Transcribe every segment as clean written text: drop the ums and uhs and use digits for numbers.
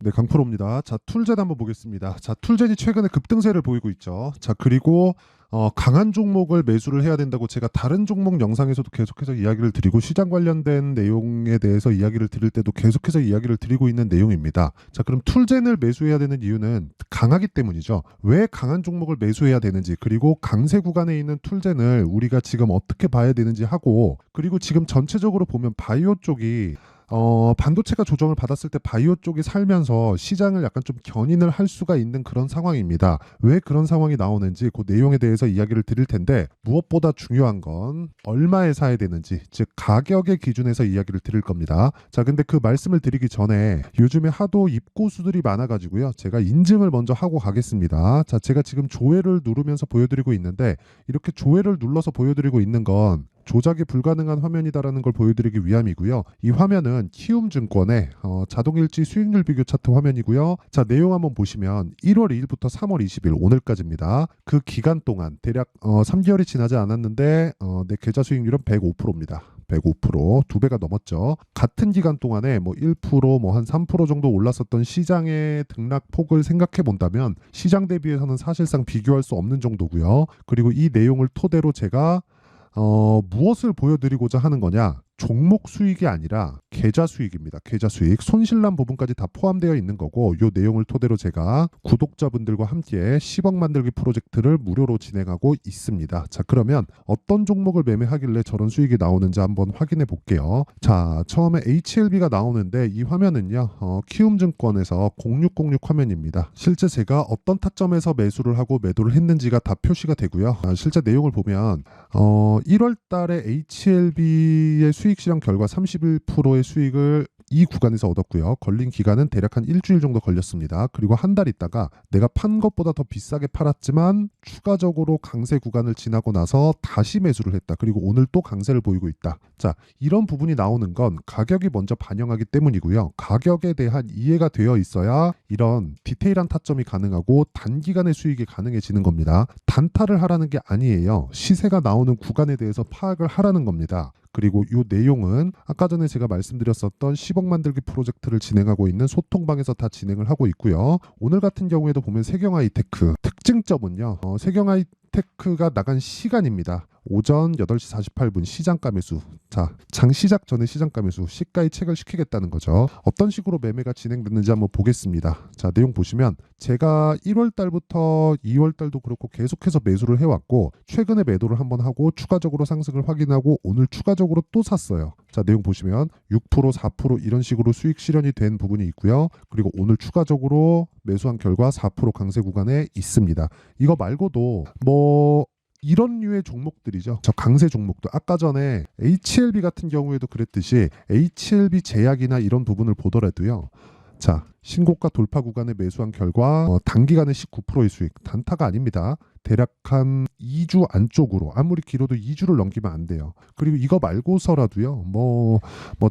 네, 강프로입니다. 자, 툴젠 한번 보겠습니다. 자, 툴젠이 최근에 급등세를 보이고 있죠. 자, 그리고 강한 종목을 매수를 해야 된다고 제가 다른 종목 영상에서도 계속해서 이야기를 드리고 시장 관련된 내용에 대해서 이야기를 드릴 때도 계속해서 이야기를 드리고 있는 내용입니다. 자, 그럼 툴젠을 매수해야 되는 이유는 강하기 때문이죠. 왜 강한 종목을 매수해야 되는지, 그리고 강세 구간에 있는 툴젠을 우리가 지금 어떻게 봐야 되는지 하고, 그리고 지금 전체적으로 보면 바이오 쪽이 반도체가 조정을 받았을 때 바이오 쪽이 살면서 시장을 약간 좀 견인을 할 수가 있는 그런 상황입니다. 왜 그런 상황이 나오는지 그 내용에 대해서 이야기를 드릴 텐데, 무엇보다 중요한 건 얼마에 사야 되는지, 즉 가격의 기준에서 이야기를 드릴 겁니다. 자, 근데 그 말씀을 드리기 전에 요즘에 하도 입고수들이 많아가지고요. 제가 인증을 먼저 하고 가겠습니다. 자, 제가 지금 조회를 누르면서 보여드리고 있는데, 이렇게 조회를 눌러서 보여드리고 있는 건 조작이 불가능한 화면이다라는 걸 보여드리기 위함이고요. 이 화면은 키움증권의 자동일지 수익률 비교 차트 화면이고요. 자, 내용 한번 보시면 1월 2일부터 3월 20일 오늘까지입니다. 그 기간 동안 대략 3개월이 지나지 않았는데 내 계좌 수익률은 105%입니다. 105%, 두 배가 넘었죠. 같은 기간 동안에 뭐 1%, 뭐 한 3% 정도 올랐었던 시장의 등락폭을 생각해 본다면 시장 대비해서는 사실상 비교할 수 없는 정도고요. 그리고 이 내용을 토대로 제가 무엇을 보여드리고자 하는 거냐? 종목 수익이 아니라 계좌 수익입니다. 계좌 수익, 손실난 부분까지 다 포함되어 있는 거고, 이 내용을 토대로 제가 구독자분들과 함께 10억 만들기 프로젝트를 무료로 진행하고 있습니다. 자, 그러면 어떤 종목을 매매하길래 저런 수익이 나오는지 한번 확인해 볼게요. 자, 처음에 HLB가 나오는데 이 화면은요, 키움증권에서 0606 화면입니다. 실제 제가 어떤 타점에서 매수를 하고 매도를 했는지가 다 표시가 되고요. 실제 내용을 보면 1월 달에 HLB의 수익 실현 결과 31%의 수익을 이 구간에서 얻었고요. 걸린 기간은 대략 한 일주일 정도 걸렸습니다. 그리고 한 달 있다가 내가 판 것보다 더 비싸게 팔았지만 추가적으로 강세 구간을 지나고 나서 다시 매수를 했다. 그리고 오늘 또 강세를 보이고 있다. 자, 이런 부분이 나오는 건 가격이 먼저 반영하기 때문이고요. 가격에 대한 이해가 되어 있어야 이런 디테일한 타점이 가능하고 단기간의 수익이 가능해지는 겁니다. 단타를 하라는 게 아니에요. 시세가 나오는 구간에 대해서 파악을 하라는 겁니다. 그리고 이 내용은 아까 전에 제가 말씀드렸었던 10억 만들기 프로젝트를 진행하고 있는 소통방에서 다 진행을 하고 있고요. 오늘 같은 경우에도 보면 세경하이테크 특징점은요. 세경하이테크가 나간 시간입니다. 오전 8시 48분 시장가 매수. 자, 장 시작 전에 시장가 매수, 시가의 책을 시키겠다는 거죠. 어떤 식으로 매매가 진행됐는지 한번 보겠습니다. 자, 내용 보시면 제가 1월 달부터 2월 달도 그렇고 계속해서 매수를 해왔고, 최근에 매도를 한번 하고 추가적으로 상승을 확인하고 오늘 추가적으로 또 샀어요. 자, 내용 보시면 6%, 4% 이런 식으로 수익 실현이 된 부분이 있고요. 그리고 오늘 추가적으로 매수한 결과 4% 강세 구간에 있습니다. 이거 말고도 뭐 이런 류의 종목들이죠. 저 강세 종목도 아까 전에 HLB 같은 경우에도 그랬듯이 HLB 제약이나 이런 부분을 보더라도요. 자, 신고가 돌파 구간에 매수한 결과 단기간에 19%의 수익, 단타가 아닙니다. 대략 한 2주 안쪽으로, 아무리 길어도 2주를 넘기면 안 돼요. 그리고 이거 말고서라도요, 뭐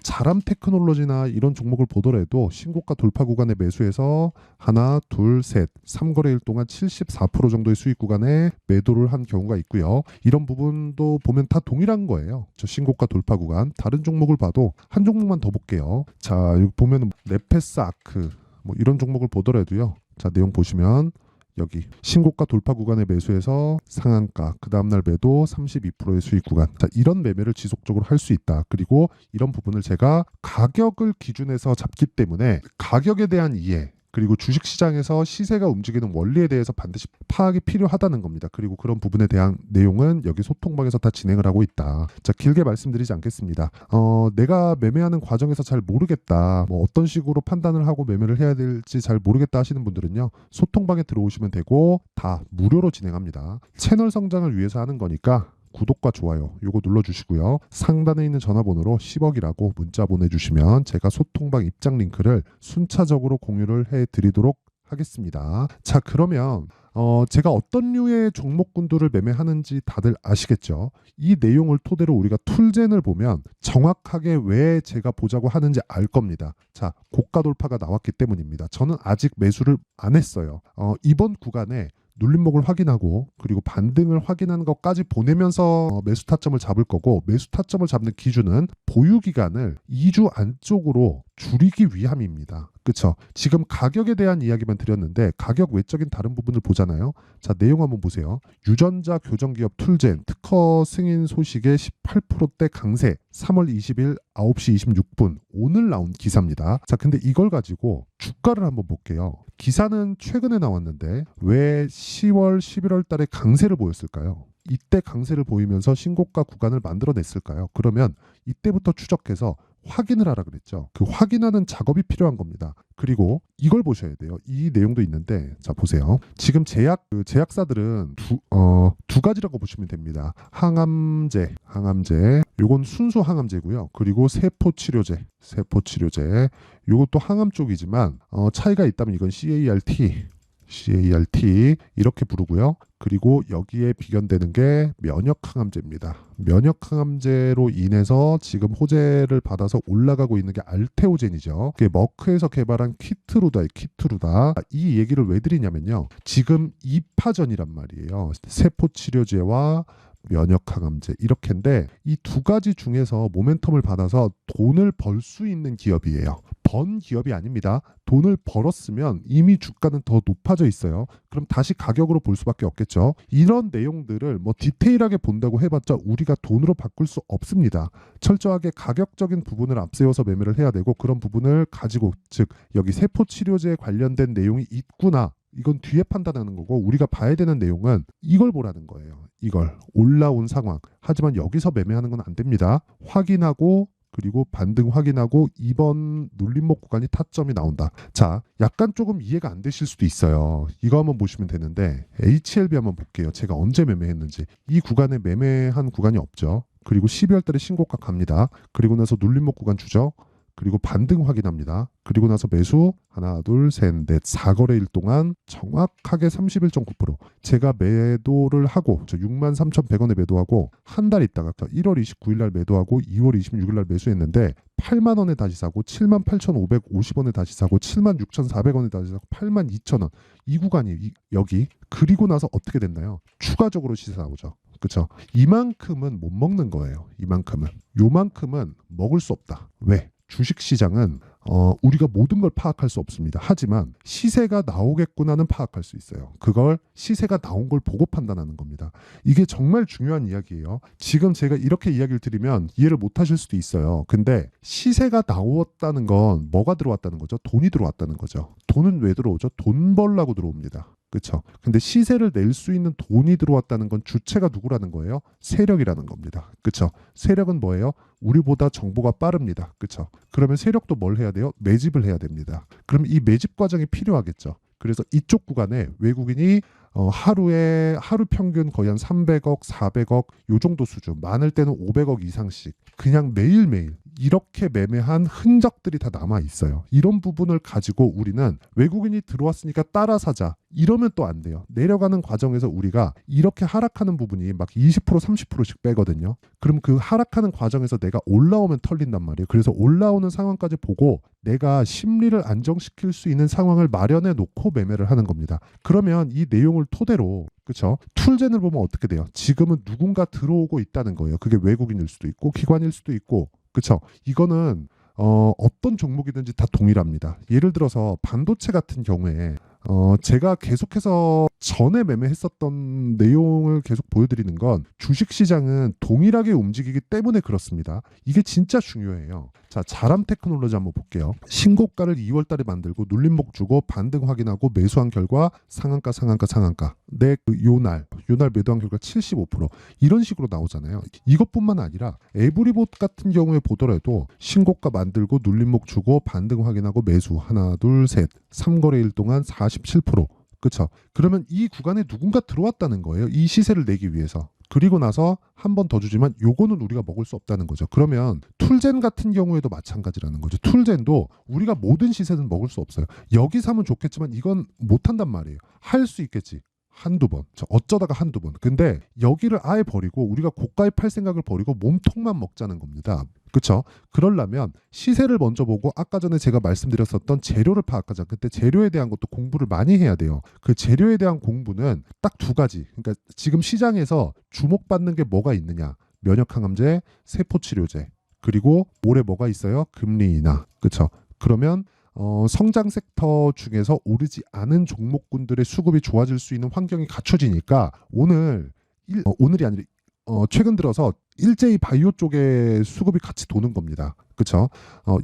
자람 테크놀로지나 이런 종목을 보더라도 신고가 돌파 구간에 매수해서 하나, 둘, 셋, 3거래일 동안 74% 정도의 수익 구간에 매도를 한 경우가 있고요. 이런 부분도 보면 다 동일한 거예요. 저 신고가 돌파 구간, 다른 종목을 봐도 한 종목만 더 볼게요. 자, 여기 보면 네페스 아크, 뭐 이런 종목을 보더라도요. 자, 내용 보시면 여기 신고가 돌파 구간에 매수해서 상한가, 그 다음날 매도 32%의 수익 구간. 자, 이런 매매를 지속적으로 할 수 있다. 그리고 이런 부분을 제가 가격을 기준해서 잡기 때문에 가격에 대한 이해, 그리고 주식시장에서 시세가 움직이는 원리에 대해서 반드시 파악이 필요하다는 겁니다. 그리고 그런 부분에 대한 내용은 여기 소통방에서 다 진행을 하고 있다. 자, 길게 말씀드리지 않겠습니다. 내가 매매하는 과정에서 잘 모르겠다, 뭐 어떤 식으로 판단을 하고 매매를 해야 될지 잘 모르겠다 하시는 분들은요, 소통방에 들어오시면 되고 다 무료로 진행합니다. 채널 성장을 위해서 하는 거니까 구독과 좋아요 요거 눌러주시고요. 상단에 있는 전화번호로 10억이라고 문자 보내주시면 제가 소통방 입장 링크를 순차적으로 공유를 해드리도록 하겠습니다. 자, 그러면 제가 어떤 류의 종목군들을 매매하는지 다들 아시겠죠? 이 내용을 토대로 우리가 툴젠을 보면 정확하게 왜 제가 보자고 하는지 알 겁니다. 자, 고가 돌파가 나왔기 때문입니다. 저는 아직 매수를 안 했어요. 이번 구간에 눌림목을 확인하고 그리고 반등을 확인하는 것까지 보내면서 매수 타점을 잡을 거고, 매수 타점을 잡는 기준은 보유 기간을 2주 안쪽으로 줄이기 위함입니다. 그쵸? 지금 가격에 대한 이야기만 드렸는데 가격 외적인 다른 부분을 보잖아요. 자, 내용 한번 보세요. 유전자 교정기업 툴젠 특허 승인 소식의 18%대 강세, 3월 20일 9시 26분 오늘 나온 기사입니다. 자, 근데 이걸 가지고 주가를 한번 볼게요. 기사는 최근에 나왔는데 왜 10월, 11월 달에 강세를 보였을까요? 이때 강세를 보이면서 신고가 구간을 만들어냈을까요? 그러면 이때부터 추적해서 확인을 하라 그랬죠. 그 확인하는 작업이 필요한 겁니다. 그리고 이걸 보셔야 돼요. 이 내용도 있는데, 자 보세요. 지금 제약사들은 두 가지라고 보시면 됩니다. 항암제, 요건 순수 항암제고요. 그리고 세포치료제. 요것도 항암 쪽이지만 차이가 있다면 이건 CART 이렇게 부르고요. 그리고 여기에 비견되는 게 면역항암제입니다. 면역항암제로 인해서 지금 호재를 받아서 올라가고 있는 게 알테오젠이죠. 그게 머크에서 개발한 키트루다. 이 얘기를 왜 드리냐면요. 지금 2파전이란 말이에요. 세포치료제와 면역항암제 이렇게인데 이 두 가지 중에서 모멘텀을 받아서 돈을 벌 수 있는 기업이에요. 번 기업이 아닙니다. 돈을 벌었으면 이미 주가는 더 높아져 있어요. 그럼 다시 가격으로 볼 수밖에 없겠죠. 이런 내용들을 뭐 디테일하게 본다고 해봤자 우리가 돈으로 바꿀 수 없습니다. 철저하게 가격적인 부분을 앞세워서 매매를 해야 되고, 그런 부분을 가지고, 즉 여기 세포치료제에 관련된 내용이 있구나, 이건 뒤에 판단하는 거고, 우리가 봐야 되는 내용은 이걸 보라는 거예요. 이걸 올라온 상황. 하지만 여기서 매매하는 건 안 됩니다. 확인하고 그리고 반등 확인하고 이번 눌림목 구간이 타점이 나온다. 자, 약간 조금 이해가 안 되실 수도 있어요. 이거 한번 보시면 되는데 HLB 한번 볼게요. 제가 언제 매매했는지. 이 구간에 매매한 구간이 없죠. 그리고 12월 달에 신고가 갑니다. 그리고 나서 눌림목 구간 주죠. 그리고 반등 확인합니다. 그리고 나서 매수 하나, 둘, 셋, 넷, 4거래일 동안 정확하게 31.9%. 제가 매도를 하고 63,100원에 매도하고 한 달 있다가 1월 29일 날 매도하고 2월 26일 날 매수했는데 8만 원에 다시 사고 78,550원에 다시 사고 76,400원에 다시 사고 82,000원. 이 구간이 여기. 그리고 나서 어떻게 됐나요? 추가적으로 시세 나오죠. 그렇죠? 이만큼은 못 먹는 거예요. 요만큼은 먹을 수 없다. 왜? 주식시장은 우리가 모든 걸 파악할 수 없습니다. 하지만 시세가 나오겠구나는 파악할 수 있어요. 그걸 시세가 나온 걸 보고 판단하는 겁니다. 이게 정말 중요한 이야기예요. 지금 제가 이렇게 이야기를 드리면 이해를 못 하실 수도 있어요. 근데 시세가 나왔다는 건 뭐가 들어왔다는 거죠? 돈이 들어왔다는 거죠. 돈은 왜 들어오죠? 돈 벌라고 들어옵니다. 그렇죠. 근데 시세를 낼 수 있는 돈이 들어왔다는 건 주체가 누구라는 거예요? 세력이라는 겁니다. 그렇죠. 세력은 뭐예요? 우리보다 정보가 빠릅니다. 그렇죠. 그러면 세력도 뭘 해야 돼요? 매집을 해야 됩니다. 그럼 이 매집 과정이 필요하겠죠. 그래서 이쪽 구간에 외국인이 하루 평균 거의 한 300억, 400억 요 정도 수준, 많을 때는 500억 이상씩 그냥 매일매일 이렇게 매매한 흔적들이 다 남아 있어요. 이런 부분을 가지고 우리는 외국인이 들어왔으니까 따라 사자 이러면 또 안 돼요. 내려가는 과정에서 우리가 이렇게 하락하는 부분이 막 20%, 30%씩 빼거든요. 그럼 그 하락하는 과정에서 내가 올라오면 털린단 말이에요. 그래서 올라오는 상황까지 보고 내가 심리를 안정시킬 수 있는 상황을 마련해 놓고 매매를 하는 겁니다. 그러면 이 내용을 토대로, 그렇죠? 툴젠을 보면 어떻게 돼요? 지금은 누군가 들어오고 있다는 거예요. 그게 외국인일 수도 있고 기관일 수도 있고, 그렇죠? 이거는 어떤 종목이든지 다 동일합니다. 예를 들어서 반도체 같은 경우에 제가 계속해서 전에 매매했었던 내용을 계속 보여드리는 건 주식시장은 동일하게 움직이기 때문에 그렇습니다. 이게 진짜 중요해요. 자, 자람 테크놀로지 한번 볼게요. 신고가를 2월 달에 만들고 눌림목 주고 반등 확인하고 매수한 결과 상한가. 요날 매도한 결과 75%. 이런 식으로 나오잖아요. 이것뿐만 아니라 에브리봇 같은 경우에 보더라도 신고가 만들고 눌림목 주고 반등 확인하고 매수 하나, 둘, 셋, 3거래일 동안 47%. 그렇죠? 그러면 이 구간에 누군가 들어왔다는 거예요. 이 시세를 내기 위해서. 그리고 나서 한 번 더 주지만 요거는 우리가 먹을 수 없다는 거죠. 그러면 툴젠 같은 경우에도 마찬가지라는 거죠. 툴젠도 우리가 모든 시세는 먹을 수 없어요. 여기 사면 좋겠지만 이건 못한단 말이에요. 할 수 있겠지. 한두 번. 어쩌다가 한두 번. 근데 여기를 아예 버리고 우리가 고가에 팔 생각을 버리고 몸통만 먹자는 겁니다. 그쵸? 그러려면 시세를 먼저 보고 아까 전에 제가 말씀드렸었던 재료를 파악하자. 그때 재료에 대한 것도 공부를 많이 해야 돼요. 그 재료에 대한 공부는 딱 두 가지. 그러니까 지금 시장에서 주목받는 게 뭐가 있느냐. 면역항암제, 세포치료제. 그리고 올해 뭐가 있어요? 금리 인하. 그쵸? 그러면 성장 섹터 중에서 오르지 않은 종목군들의 수급이 좋아질 수 있는 환경이 갖춰지니까 오늘이 아니라 최근 들어서 일제히 바이오 쪽에 수급이 같이 도는 겁니다. 그렇죠?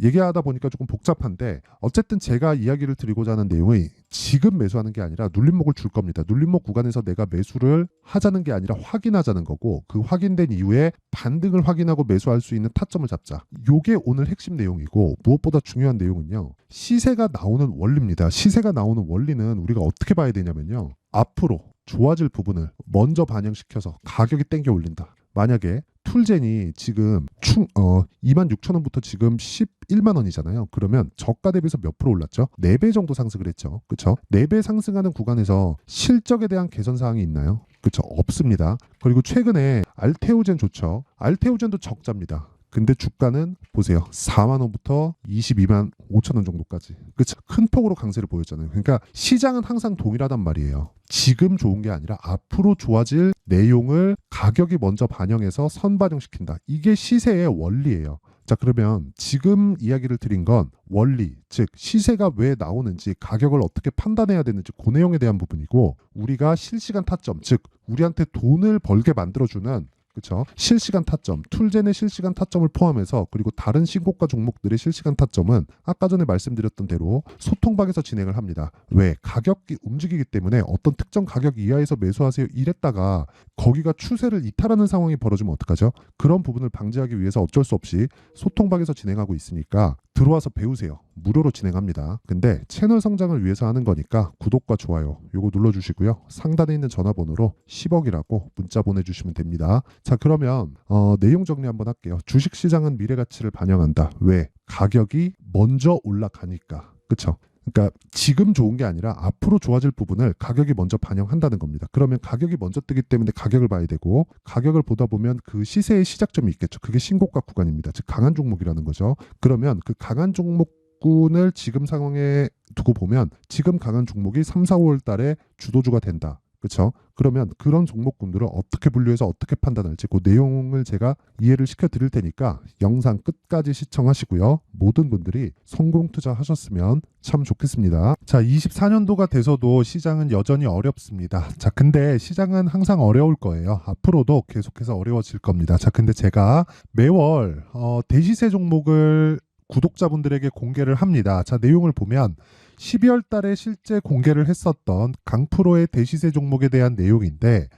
얘기하다 보니까 조금 복잡한데 어쨌든 제가 이야기를 드리고자 하는 내용이 지금 매수하는 게 아니라 눌림목을 줄 겁니다. 눌림목 구간에서 내가 매수를 하자는 게 아니라 확인하자는 거고 그 확인된 이후에 반등을 확인하고 매수할 수 있는 타점을 잡자. 요게 오늘 핵심 내용이고 무엇보다 중요한 내용은요. 시세가 나오는 원리입니다. 시세가 나오는 원리는 우리가 어떻게 봐야 되냐면요. 앞으로 좋아질 부분을 먼저 반영시켜서 가격이 땡겨 올린다. 만약에 툴젠이 지금 26,000원부터 지금 11만 원이잖아요. 그러면 저가 대비해서 몇 프로 올랐죠? 4배 정도 상승을 했죠. 그렇죠? 4배 상승하는 구간에서 실적에 대한 개선 사항이 있나요? 그렇죠? 없습니다. 그리고 최근에 알테오젠 좋죠. 알테오젠도 적자입니다. 근데 주가는 보세요. 4만 원부터 22만 5천 원 정도까지. 그렇죠? 큰 폭으로 강세를 보였잖아요. 그러니까 시장은 항상 동일하단 말이에요. 지금 좋은 게 아니라 앞으로 좋아질 내용을 가격이 먼저 반영해서 선반영시킨다. 이게 시세의 원리예요. 자, 그러면 지금 이야기를 드린 건 원리, 즉 시세가 왜 나오는지 가격을 어떻게 판단해야 되는지 그 내용에 대한 부분이고 우리가 실시간 타점, 즉 우리한테 돈을 벌게 만들어주는 그렇죠? 실시간 타점, 툴젠의 실시간 타점을 포함해서 그리고 다른 신고가 종목들의 실시간 타점은 아까 전에 말씀드렸던 대로 소통방에서 진행을 합니다. 왜? 가격이 움직이기 때문에 어떤 특정 가격 이하에서 매수하세요 이랬다가 거기가 추세를 이탈하는 상황이 벌어지면 어떡하죠? 그런 부분을 방지하기 위해서 어쩔 수 없이 소통방에서 진행하고 있으니까 들어와서 배우세요. 무료로 진행합니다. 근데 채널 성장을 위해서 하는 거니까 구독과 좋아요 요거 눌러주시고요. 상단에 있는 전화번호로 10억이라고 문자 보내주시면 됩니다. 자, 그러면 내용 정리 한번 할게요. 주식시장은 미래가치를 반영한다. 왜? 가격이 먼저 올라가니까. 그쵸? 그러니까 지금 좋은 게 아니라 앞으로 좋아질 부분을 가격이 먼저 반영한다는 겁니다. 그러면 가격이 먼저 뜨기 때문에 가격을 봐야 되고 가격을 보다 보면 그 시세의 시작점이 있겠죠. 그게 신고가 구간입니다. 즉 강한 종목이라는 거죠. 그러면 그 강한 종목군을 지금 상황에 두고 보면 지금 강한 종목이 3, 4, 5월 달에 주도주가 된다. 그렇죠? 그러면 그런 종목군들을 어떻게 분류해서 어떻게 판단할지 그 내용을 제가 이해를 시켜 드릴 테니까 영상 끝까지 시청하시고요. 모든 분들이 성공 투자하셨으면 참 좋겠습니다. 자, 24년도가 돼서도 시장은 여전히 어렵습니다. 자, 근데 시장은 항상 어려울 거예요. 앞으로도 계속해서 어려워질 겁니다. 자, 근데 제가 매월 대시세 종목을 구독자분들에게 공개를 합니다. 자, 내용을 보면 12월 달에 실제 공개를 했었던 강프로의 대시세 종목에 대한 내용인데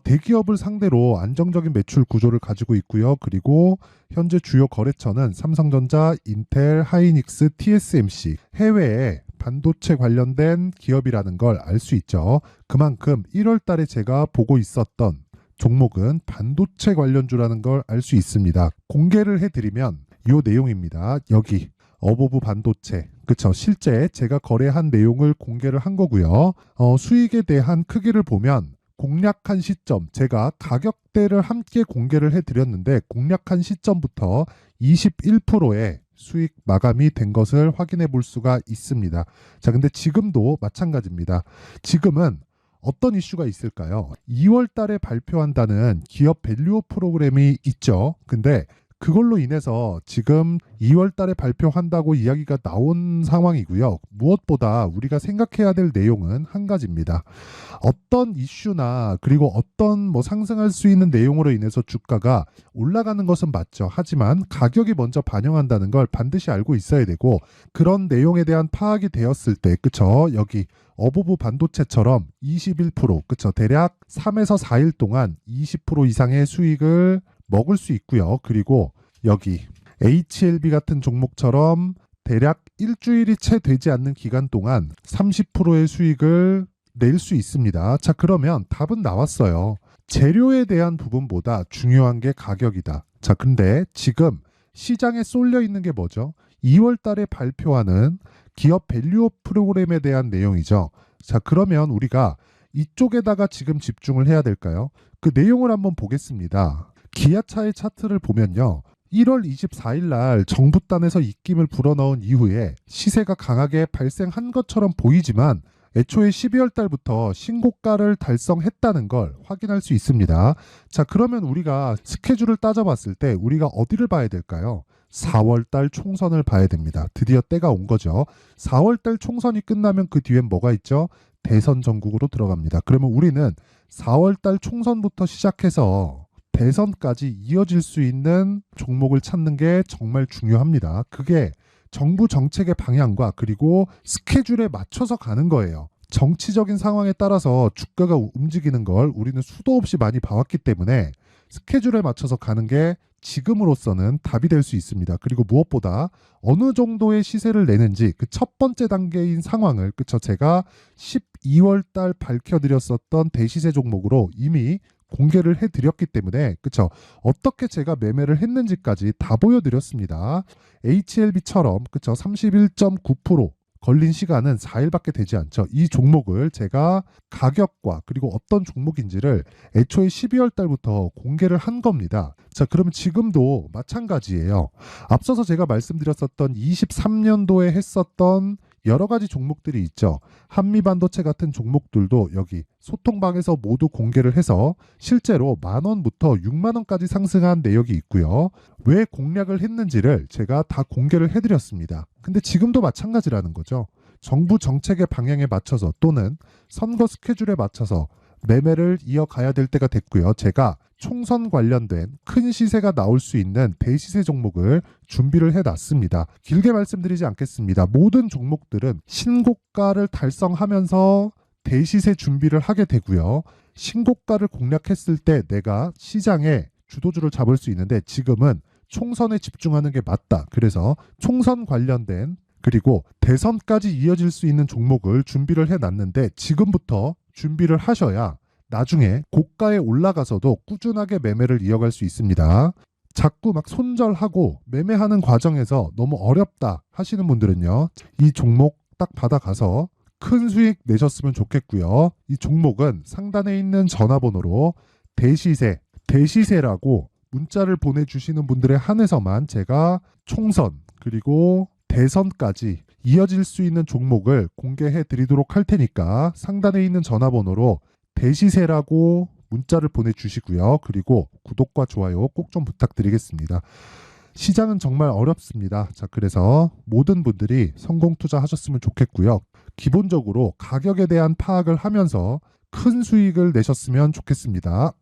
대기업을 상대로 안정적인 매출 구조를 가지고 있고요. 그리고 현재 주요 거래처는 삼성전자, 인텔, 하이닉스, TSMC 해외에 반도체 관련된 기업이라는 걸 알 수 있죠. 그만큼 1월 달에 제가 보고 있었던 종목은 반도체 관련주라는 걸 알 수 있습니다. 공개를 해드리면 이 내용입니다. 여기 어보브 반도체. 그쵸. 실제 제가 거래한 내용을 공개를 한 거고요. 수익에 대한 크기를 보면 공략한 시점, 제가 가격대를 함께 공개를 해드렸는데 공략한 시점부터 21%의 수익 마감이 된 것을 확인해 볼 수가 있습니다. 자, 근데 지금도 마찬가지입니다. 지금은 어떤 이슈가 있을까요? 2월 달에 발표한다는 기업 밸류업 프로그램이 있죠. 근데 그걸로 인해서 지금 2월 달에 발표한다고 이야기가 나온 상황이고요. 무엇보다 우리가 생각해야 될 내용은 한 가지입니다. 어떤 이슈나 그리고 어떤 상승할 수 있는 내용으로 인해서 주가가 올라가는 것은 맞죠. 하지만 가격이 먼저 반영한다는 걸 반드시 알고 있어야 되고 그런 내용에 대한 파악이 되었을 때 그쵸? 여기 어보브 반도체처럼 21% 그쵸? 대략 3에서 4일 동안 20% 이상의 수익을 먹을 수 있고요. 그리고 여기 HLB 같은 종목처럼 대략 일주일이 채 되지 않는 기간 동안 30%의 수익을 낼 수 있습니다. 자, 그러면 답은 나왔어요. 재료에 대한 부분보다 중요한 게 가격이다. 자, 근데 지금 시장에 쏠려 있는 게 뭐죠? 2월 달에 발표하는 기업 밸류업 프로그램에 대한 내용이죠. 자, 그러면 우리가 이쪽에다가 지금 집중을 해야 될까요? 그 내용을 한번 보겠습니다. 기아차의 차트를 보면요. 1월 24일 날 정부단에서 입김을 불어넣은 이후에 시세가 강하게 발생한 것처럼 보이지만 애초에 12월 달부터 신고가를 달성했다는 걸 확인할 수 있습니다. 자, 그러면 우리가 스케줄을 따져봤을 때 우리가 어디를 봐야 될까요? 4월 달 총선을 봐야 됩니다. 드디어 때가 온 거죠. 4월 달 총선이 끝나면 그 뒤엔 뭐가 있죠? 대선 전국으로 들어갑니다. 그러면 우리는 4월 달 총선부터 시작해서 대선까지 이어질 수 있는 종목을 찾는 게 정말 중요합니다. 그게 정부 정책의 방향과 그리고 스케줄에 맞춰서 가는 거예요. 정치적인 상황에 따라서 주가가 움직이는 걸 우리는 수도 없이 많이 봐왔기 때문에 스케줄에 맞춰서 가는 게 지금으로서는 답이 될 수 있습니다. 그리고 무엇보다 어느 정도의 시세를 내는지 그 첫 번째 단계인 상황을 제가 12월 달 밝혀드렸었던 대시세 종목으로 이미 공개를 해드렸기 때문에 어떻게 제가 매매를 했는지까지 다 보여드렸습니다. HLB처럼 31.9% 걸린 시간은 4일밖에 되지 않죠. 이 종목을 제가 가격과 그리고 어떤 종목인지를 애초에 12월 달부터 공개를 한 겁니다. 자, 그러면 지금도 마찬가지예요. 앞서서 제가 말씀드렸었던 23년도에 했었던 여러 가지 종목들이 있죠. 한미반도체 같은 종목들도 여기 소통방에서 모두 공개를 해서 실제로 10,000원부터 60,000원까지 상승한 내역이 있고요. 왜 공략을 했는지를 제가 다 공개를 해드렸습니다. 근데 지금도 마찬가지라는 거죠. 정부 정책의 방향에 맞춰서 또는 선거 스케줄에 맞춰서 매매를 이어가야 될 때가 됐고요. 제가 총선 관련된 큰 시세가 나올 수 있는 대시세 종목을 준비를 해놨습니다. 길게 말씀드리지 않겠습니다. 모든 종목들은 신고가를 달성하면서 대시세 준비를 하게 되고요. 신고가를 공략했을 때 내가 시장에 주도주를 잡을 수 있는데 지금은 총선에 집중하는 게 맞다. 그래서 총선 관련된 그리고 대선까지 이어질 수 있는 종목을 준비를 해놨는데 지금부터 준비를 하셔야 나중에 고가에 올라가서도 꾸준하게 매매를 이어갈 수 있습니다. 자꾸 막 손절하고 매매하는 과정에서 너무 어렵다 하시는 분들은요. 이 종목 딱 받아가서 큰 수익 내셨으면 좋겠고요. 이 종목은 상단에 있는 전화번호로 대시세라고 문자를 보내주시는 분들에 한해서만 제가 총선 그리고 대선까지 이어질 수 있는 종목을 공개해 드리도록 할 테니까 상단에 있는 전화번호로 대시세라고 문자를 보내주시고요. 그리고 구독과 좋아요 꼭 좀 부탁드리겠습니다. 시장은 정말 어렵습니다. 자, 그래서 모든 분들이 성공 투자하셨으면 좋겠고요. 기본적으로 가격에 대한 파악을 하면서 큰 수익을 내셨으면 좋겠습니다.